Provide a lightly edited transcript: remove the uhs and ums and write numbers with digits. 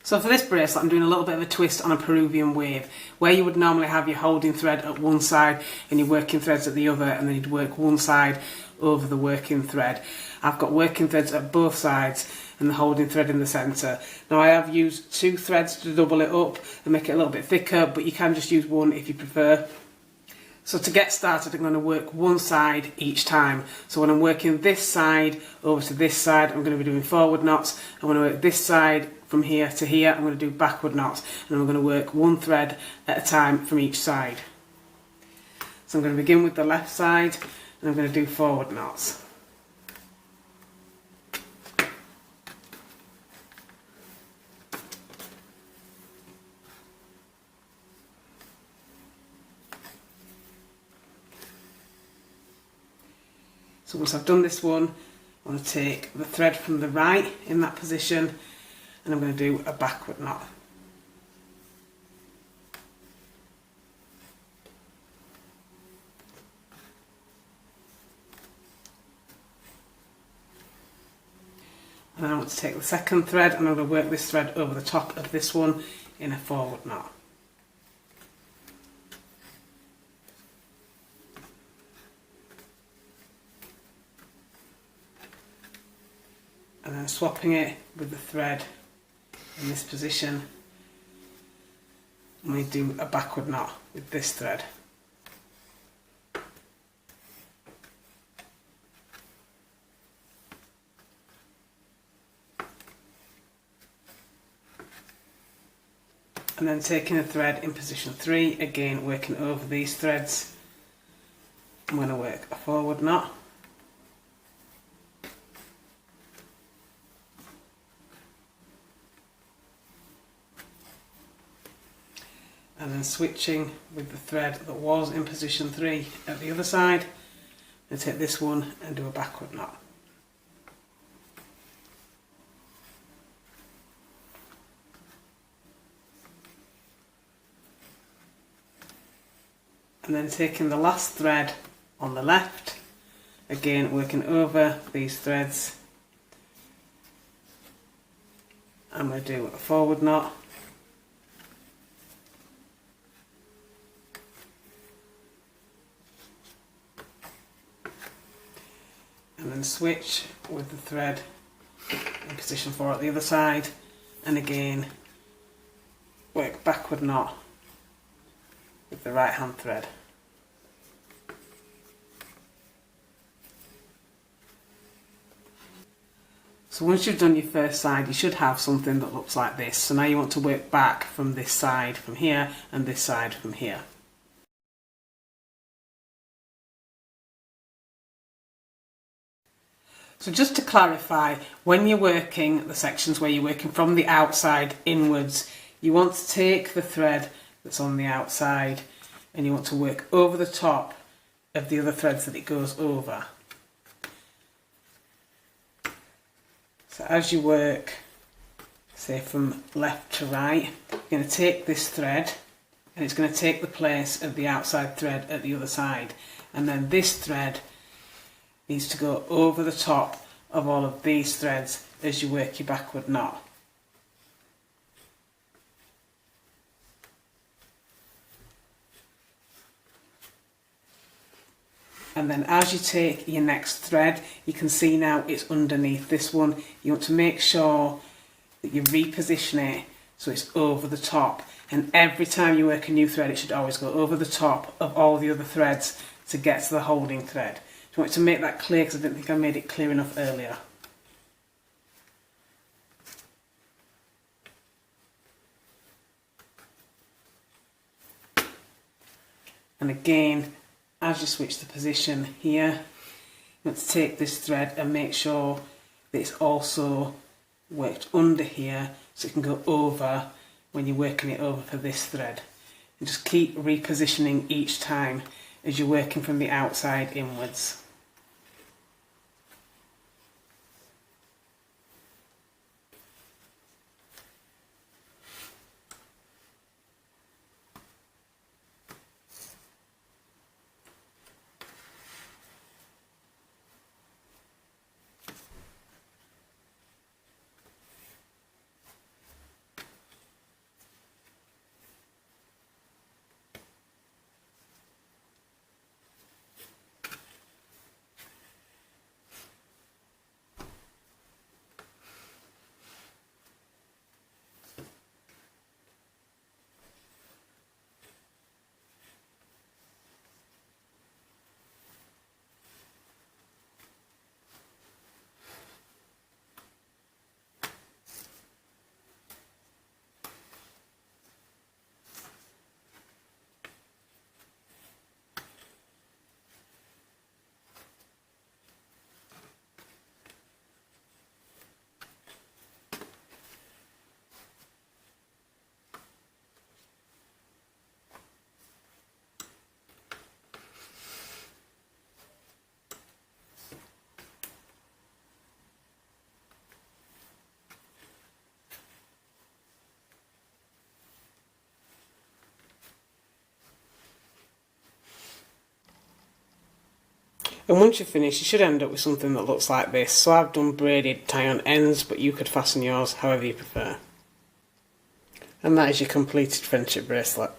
So for this bracelet I'm doing a little bit of a twist on a Peruvian wave, where you would normally have your holding thread at one side and your working threads at the other, and then you'd work one side over the working thread. I've got working threads at both sides and the holding thread in the centre. Now I have used 2 threads to double it up and make it a little bit thicker, but you can just use 1 if you prefer. So to get started, I'm going to work one side each time. So when I'm working this side over to this side, I'm going to be doing forward knots. I'm going to work this side from here to here, I'm going to do backward knots, and I'm going to work one thread at a time from each side. So I'm going to begin with the left side and I'm going to do forward knots. So once I've done this one, I'm going to take the thread from the right in that position and I'm going to do a backward knot. And then I want to take the second thread and I'm going to work this thread over the top of this one in a forward knot. And then swapping it with the thread in this position, and we do a backward knot with this thread. And then taking the thread in position 3, again working over these threads, I'm going to work a forward knot. And then switching with the thread that was in position 3 at the other side, and take this one and do a backward knot. And then taking the last thread on the left, again working over these threads, I'm going to do a forward knot. And then switch with the thread in position 4 at the other side, and again work backward knot with the right hand thread. So once you've done your first side, you should have something that looks like this. So now you want to work back from this side from here and this side from here. So just to clarify, when you're working the sections where you're working from the outside inwards, you want to take the thread that's on the outside and you want to work over the top of the other threads that it goes over. So as you work, say from left to right, you're going to take this thread and it's going to take the place of the outside thread at the other side, and then this thread needs to go over the top of all of these threads as you work your backward knot. And then as you take your next thread, you can see now it's underneath this one. You want to make sure that you reposition it so it's over the top. And every time you work a new thread, it should always go over the top of all the other threads to get to the holding thread. I want to make that clear because I didn't think I made it clear enough earlier. And again, as you switch the position here, you want to take this thread and make sure that it's also worked under here so it can go over when you're working it over for this thread. And just keep repositioning each time as you're working from the outside inwards. And once you're finished, you should end up with something that looks like this. So I've done braided tie-on ends, but you could fasten yours however you prefer. And that is your completed friendship bracelet.